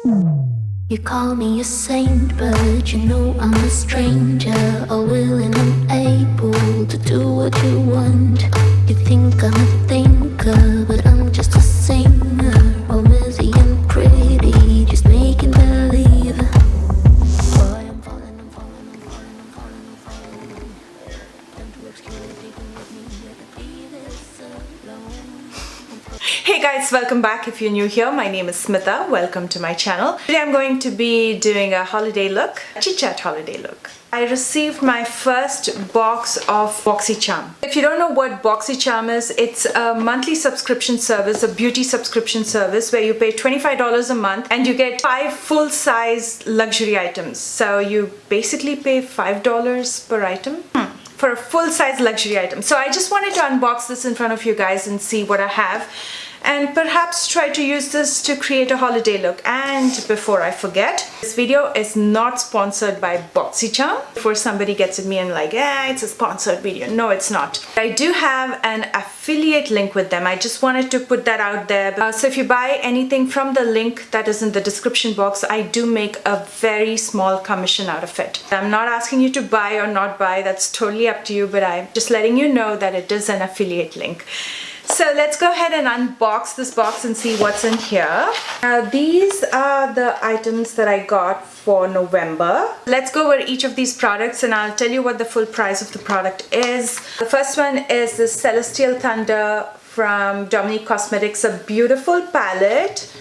You call me a saint, but you know I'm a stranger, all willing and able to do what you want. You think I'm a thinker, but I'm just a singer, all busy and pretty, just making believe. Boy, I'm falling, I'm falling, I'm falling, I'm falling, I'm falling. Time to obscure people with me, I could be this alone. Hey guys, welcome back. If you're new here, my name is Smitha. Welcome to my channel. Today I'm going to be doing a holiday look, a chit chat holiday look. I received my first box of BoxyCharm. If you don't know what BoxyCharm is, it's a monthly subscription service, a beauty subscription service where you pay $25 a month and you get 5 full-size luxury items. So you basically pay $5 per item. For a full-size luxury item. So I just wanted to unbox this in front of you guys and see what I have and perhaps try to use this to create a holiday look. And before I forget, this video is not sponsored by BoxyCharm. Before somebody gets at me and like, it's a sponsored video. No, it's not. I do have an affiliate link with them. I just wanted to put that out there. So if you buy anything from the link that is in the description box, I do make a very small commission out of it. I'm not asking you to buy or not buy. That's totally up to you, but I'm just letting you know that it is an affiliate link. So let's go ahead and unbox this box and see what's in here. These are the items that I got for November. Let's go over each of these products and I'll tell you what the full price of the product is. The first one is the Celestial Thunder from Dominque Cosmetics, a beautiful palette.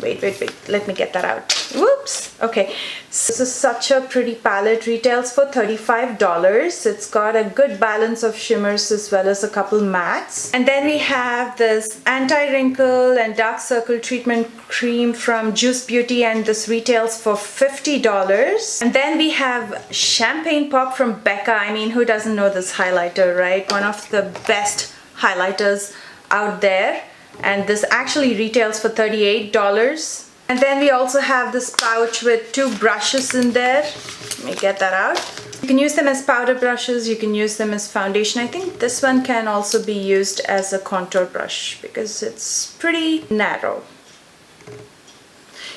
Wait, let me get that out. Whoops. Okay, so this is such a pretty palette. Retails for $35. It's got a good balance of shimmers as well as a couple mattes. And then we have this anti-wrinkle and dark circle treatment cream from Juice Beauty, and this retails for $50. And then we have Champagne Pop from BECCA. I mean, who doesn't know this highlighter, right? One of the best highlighters out there. And this actually retails for $38. And then we also have this pouch with 2 brushes in there. Let me get that out. You can use them as powder brushes, you can use them as foundation. I think this one can also be used as a contour brush because it's pretty narrow.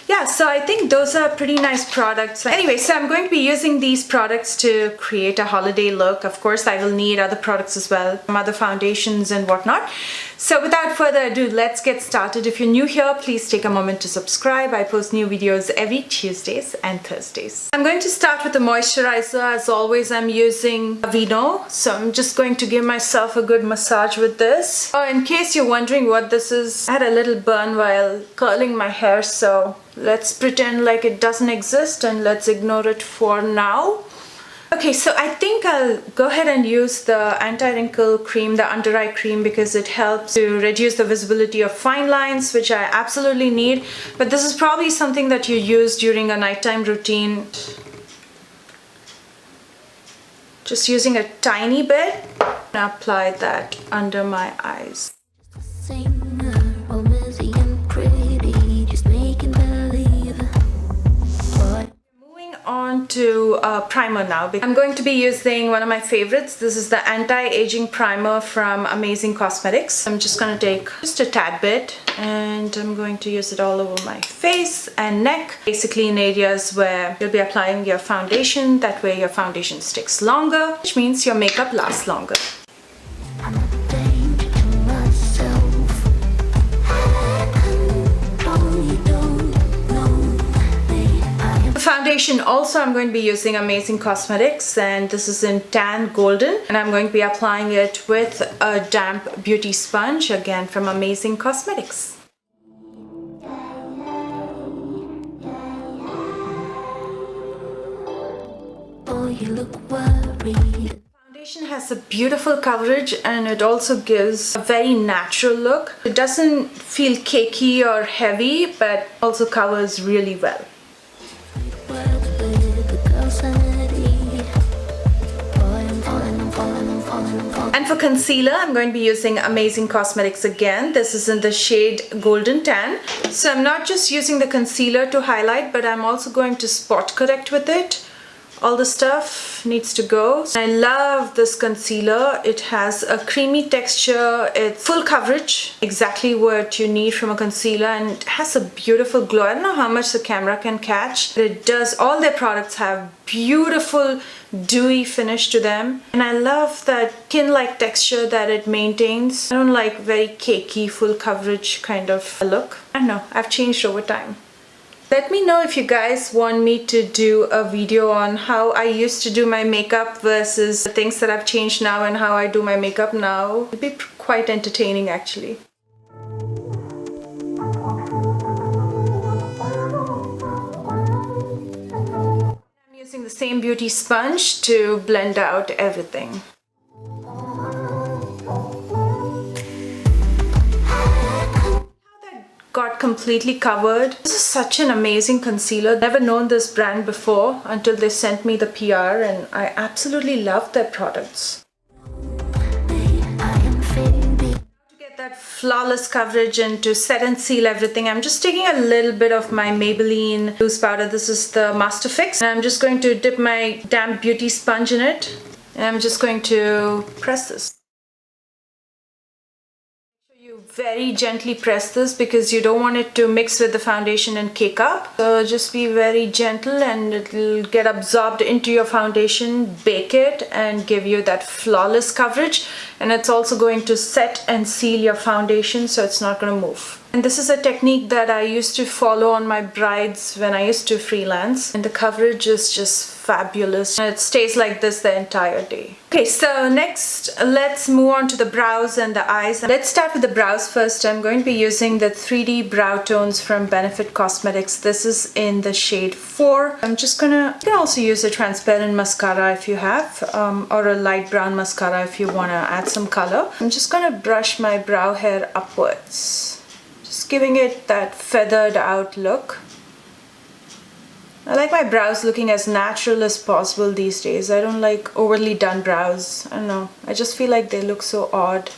Yeah, so I think those are pretty nice products. Anyway, so I'm going to be using these products to create a holiday look. Of course, I will need other products as well, some other foundations and whatnot. So without further ado, let's get started. If you're new here, please take a moment to subscribe. I post new videos every Tuesdays and Thursdays. I'm going to start with the moisturizer. As always, I'm using Aveeno. So I'm just going to give myself a good massage with this. Oh, in case you're wondering what this is, I had a little burn while curling my hair, so let's pretend like it doesn't exist and let's ignore it for now. Okay, so I think I'll go ahead and use the anti-wrinkle cream, the under eye cream, because it helps to reduce the visibility of fine lines, which I absolutely need. But this is probably something that you use during a nighttime routine. Just using a tiny bit and apply that under my eyes. On to primer now. I'm going to be using one of my favorites. This is the anti-aging primer from Amazing Cosmetics. I'm just going to take just a tad bit and I'm going to use it all over my face and neck, basically in areas where you'll be applying your foundation. That way your foundation sticks longer, which means your makeup lasts longer. Foundation also I'm going to be using Amazing Cosmetics, and this is in Tan Golden, and I'm going to be applying it with a damp beauty sponge, again from Amazing Cosmetics. Oh, you look worried. Foundation has a beautiful coverage and it also gives a very natural look. It doesn't feel cakey or heavy, but also covers really well. And for concealer, I'm going to be using Amazing Cosmetics again. This is in the shade Golden Tan. So I'm not just using the concealer to highlight, but I'm also going to spot correct with it all the stuff needs to go. I love this concealer. It has a creamy texture. It's full coverage, exactly what you need from a concealer, and it has a beautiful glow. I don't know how much the camera can catch, but it does. All their products have beautiful dewy finish to them, and I love that skin-like texture that it maintains. I don't like very cakey full coverage kind of look. I don't know, I've changed over time. Let me know if you guys want me to do a video on how I used to do my makeup versus the things that I've changed now and how I do my makeup now. It'd be quite entertaining actually. I'm using the same beauty sponge to blend out everything. Got completely covered. This is such an amazing concealer. Never known this brand before until they sent me the PR, and I absolutely love their products. To get that flawless coverage and to set and seal everything, I'm just taking a little bit of my Maybelline loose powder. This is the Master Fix, and I'm just going to dip my damp beauty sponge in it, and I'm just going to press this. Very gently press this because you don't want it to mix with the foundation and cake up. So just be very gentle and it'll get absorbed into your foundation, bake it, and give you that flawless coverage. And it's also going to set and seal your foundation so it's not going to move. And this is a technique that I used to follow on my brides when I used to freelance, and the coverage is just fabulous, and it stays like this the entire day. Okay, so next let's move on to the brows and the eyes. Let's start with the brows first. I'm going to be using the 3D brow tones from Benefit Cosmetics. This is in the shade 4. I'm just gonna, you can also use a transparent mascara if you have, or a light brown mascara if you wanna add some color. I'm just gonna brush my brow hair upwards, just giving it that feathered out look. I like my brows looking as natural as possible these days. I don't like overly done brows. I don't know. I just feel like they look so odd.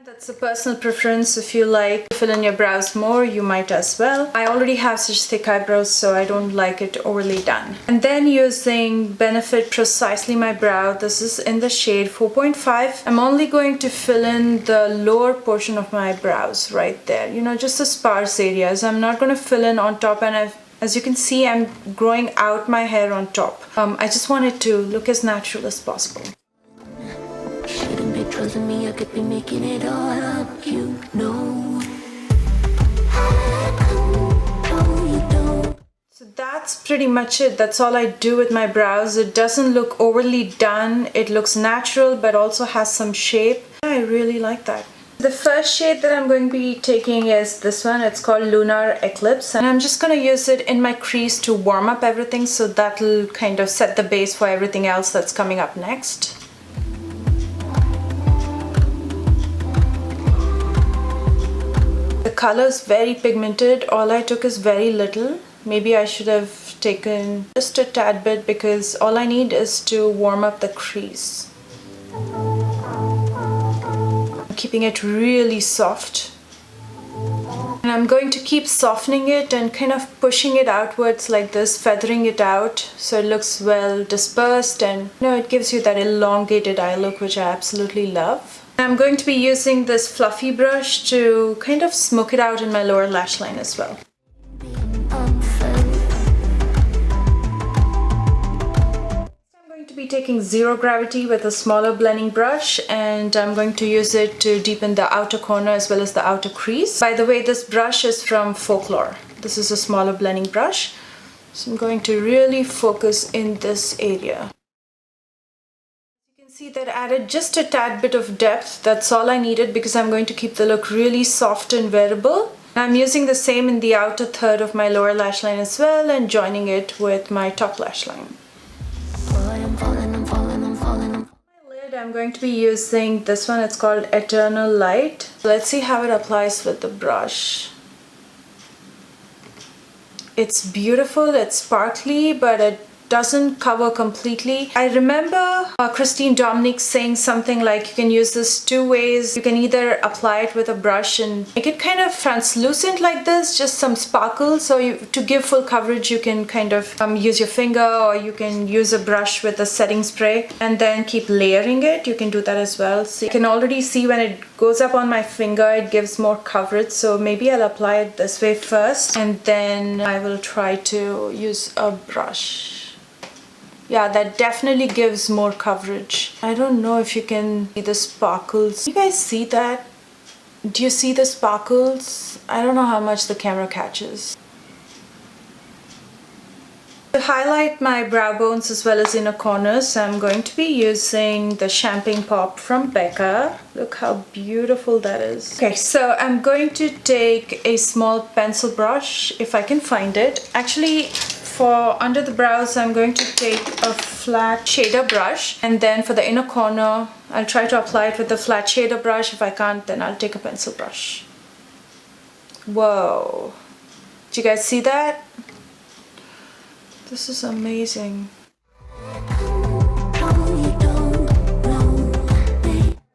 That's a personal preference. If you like to fill in your brows more, you might as well. I already have such thick eyebrows, so I don't like it overly done. And then using Benefit Precisely My Brow, this is in the shade 4.5. I'm only going to fill in the lower portion of my brows right there. You know, just the sparse areas. I'm not going to fill in on top, and as you can see, I'm growing out my hair on top. I just want it to look as natural as possible. Pictures of me, I could be making it all up, you know. So that's pretty much it. That's all I do with my brows. It doesn't look overly done. It looks natural but also has some shape. I really like that. The first shade that I'm going to be taking is this one. It's called Lunar Eclipse, and I'm just going to use it in my crease to warm up everything, so that'll kind of set the base for everything else that's coming up next. The color is very pigmented. All I took is very little. Maybe I should have taken just a tad bit because all I need is to warm up the crease. I'm keeping it really soft. And I'm going to keep softening it and kind of pushing it outwards like this, feathering it out so it looks well dispersed, and you know, it gives you that elongated eye look, which I absolutely love. I'm going to be using this fluffy brush to kind of smoke it out in my lower lash line as well. I'm going to be taking Zero Gravity with a smaller blending brush, and I'm going to use it to deepen the outer corner as well as the outer crease. By the way, this brush is from Folklore. This is a smaller blending brush. So I'm going to really focus in this area. See, that added just a tad bit of depth. That's all I needed because I'm going to keep the look really soft and wearable. I'm using the same in the outer third of my lower lash line as well, and joining it with my top lash line. I'm going to be using this one. It's called Eternal Light. Let's see how it applies with the brush. It's beautiful, it's sparkly, but it doesn't cover completely. I remember Dominque saying something like you can use this two ways. You can either apply it with a brush and make it kind of translucent like this, just some sparkle. So to give full coverage, you can kind of use your finger, or you can use a brush with a setting spray and then keep layering it. You can do that as well. So you can already see when it goes up on my finger, it gives more coverage. So maybe I'll apply it this way first, and then I will try to use a brush. Yeah, that definitely gives more coverage. I don't know if you can see the sparkles. You guys see that? Do you see the sparkles? I don't know how much the camera catches. To highlight my brow bones as well as inner corners, I'm going to be using the Champagne Pop from BECCA. Look how beautiful that is. Okay, so I'm going to take a small pencil brush, if I can find it. Actually, for under the brows, I'm going to take a flat shader brush, and then for the inner corner, I'll try to apply it with a flat shader brush. If I can't, then I'll take a pencil brush. Whoa. Did you guys see that? This is amazing.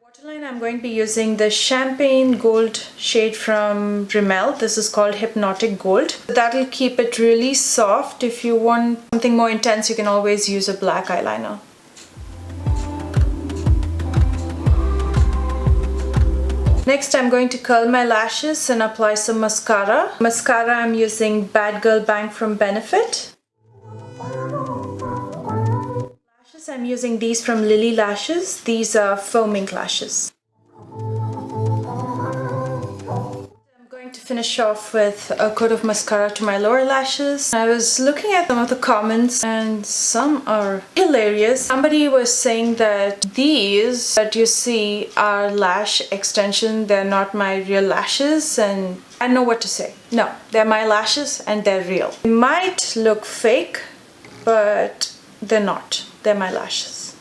Waterline, I'm going to be using the Champagne Gold shade from Rimmel. This is called Hypnotic Gold. That'll keep it really soft. If you want something more intense, you can always use a black eyeliner. Next, I'm going to curl my lashes and apply some mascara. Mascara, I'm using Bad Girl Bang from Benefit. Lashes, I'm using these from Lilly lashes. These are Faux Mink lashes. I'm going to finish off with a coat of mascara to my lower lashes. I was looking at some of the comments and some are hilarious. Somebody was saying that these that you see are lash extension. They're not my real lashes, and I don't know what to say. No, they're my lashes and they're real. They might look fake, but they're not. They're my lashes.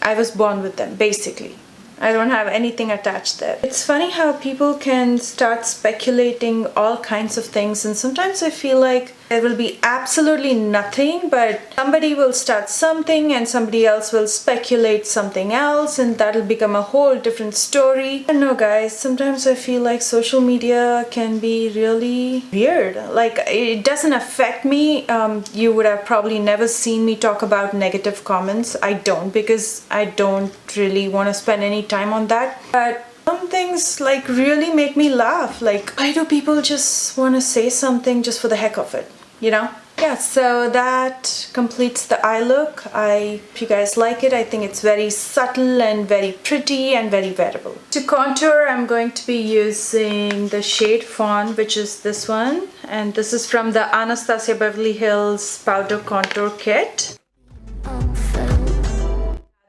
I was born with them, basically. I don't have anything attached there. It's funny how people can start speculating all kinds of things, and sometimes I feel like there will be absolutely nothing, but somebody will start something and somebody else will speculate something else, and that'll become a whole different story. I don't know, guys, sometimes I feel like social media can be really weird. Like, it doesn't affect me. You would have probably never seen me talk about negative comments. I don't, because I don't really want to spend any time on that. But some things like really make me laugh. Like, why do people just want to say something just for the heck of it, you know? Yeah, so that completes the eye look. I hope you guys like it. I think it's very subtle and very pretty and very wearable. To contour, I'm going to be using the shade Fawn, which is this one. And this is from the Anastasia Beverly Hills Powder Contour Kit.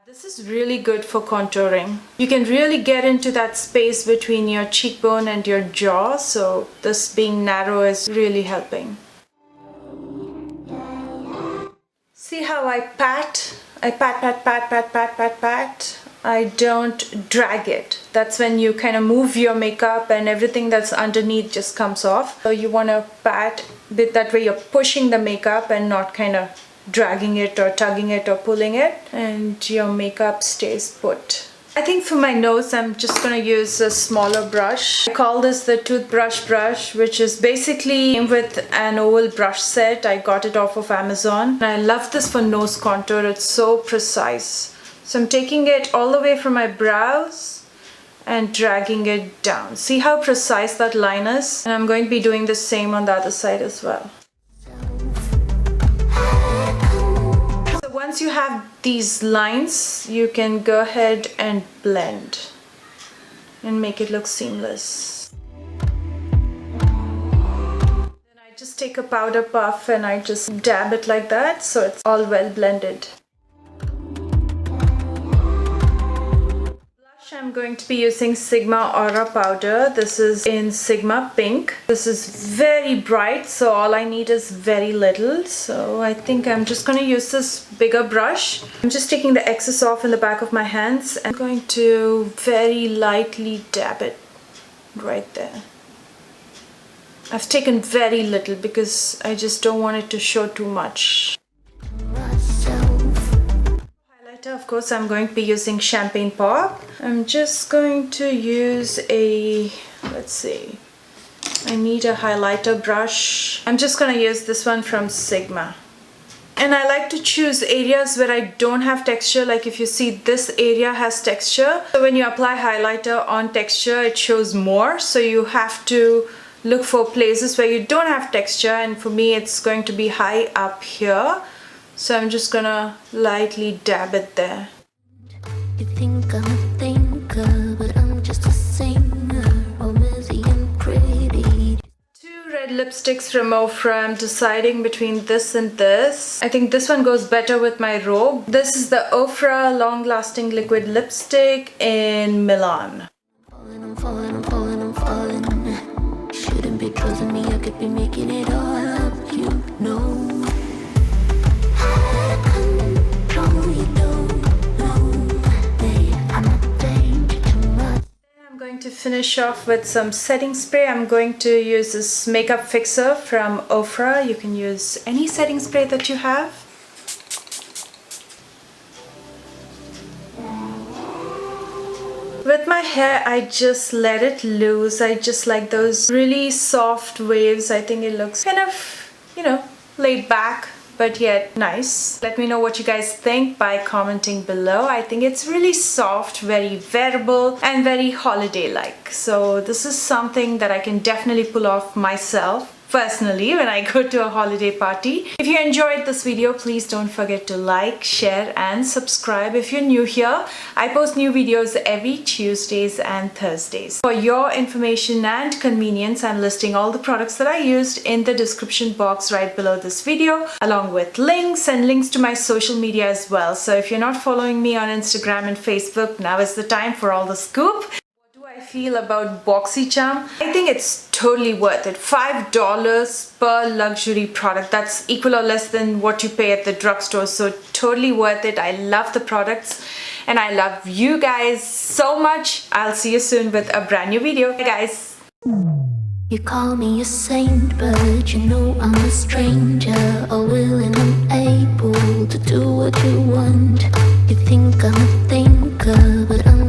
This is really good for contouring. You can really get into that space between your cheekbone and your jaw, so this being narrow is really helping. See how I pat? I pat, pat, pat, pat, pat, pat, pat. I don't drag it. That's when you kind of move your makeup and everything that's underneath just comes off. So you want to pat, but that way you're pushing the makeup and not kind of dragging it or tugging it or pulling it, and your makeup stays put. I think for my nose, I'm just going to use a smaller brush. I call this the toothbrush brush, which is basically came with an oval brush set. I got it off of Amazon. And I love this for nose contour. It's so precise. So I'm taking it all the way from my brows and dragging it down. See how precise that line is? And I'm going to be doing the same on the other side as well. Once you have these lines, you can go ahead and blend and make it look seamless. Then I just take a powder puff and I just dab it like that, so it's all well blended. I'm going to be using Sigma Aura powder. This is in Sigma Pink. This is very bright, so all I need is very little. So I think I'm just going to use this bigger brush. I'm just taking the excess off in the back of my hands and I'm going to very lightly dab it right there. I've taken very little because I just don't want it to show too much. highlighter, of course, I'm going to be using Champagne Pop. I'm just going to use a, let's see, I need a highlighter brush. I'm just going to use this one from Sigma. And I like to choose areas where I don't have texture. Like if you see this area has texture. So when you apply highlighter on texture, it shows more. So you have to look for places where you don't have texture. And for me, it's going to be high up here. So I'm just gonna lightly dab it there. You think I'm a thinker, but I'm just a singer. Oh, busy and pretty. Red lipsticks from Ofra. I'm deciding between this and this. I think this one goes better with my robe. This is the Ofra Long Lasting Liquid Lipstick in Milan. I'm falling, I'm falling, I'm falling. Shouldn't be trusting me, I could be making it all up, you know. Out of control, you don't know. Babe, I'm a danger to my. I'm going to finish off with some setting spray. I'm going to use this makeup fixer from Ofra. You can use any setting spray that you have. With my hair, I just let it loose. I just like those really soft waves. I think it looks kind of, you know, laid back, but yet nice. Let me know what you guys think by commenting below. I think it's really soft, very wearable, and very holiday-like. So this is something that I can definitely pull off myself personally when I go to a holiday party. If you enjoyed this video, please don't forget to like, share, and subscribe. If you're new here, I post new videos every Tuesdays and Thursdays. For your information and convenience, I'm listing all the products that I used in the description box right below this video, along with links and links to my social media as well. So if you're not following me on Instagram and Facebook, now is the time for all the scoop. I feel about BoxyCharm. I think it's totally worth it. $5 per luxury product. That's equal or less than what you pay at the drugstore. So totally worth it. I love the products and I love you guys so much. I'll see you soon with a brand new video. Hey guys. You call me a saint, but you know I'm a stranger. All willing and able to do what you want. You think I'm a thinker, but I'm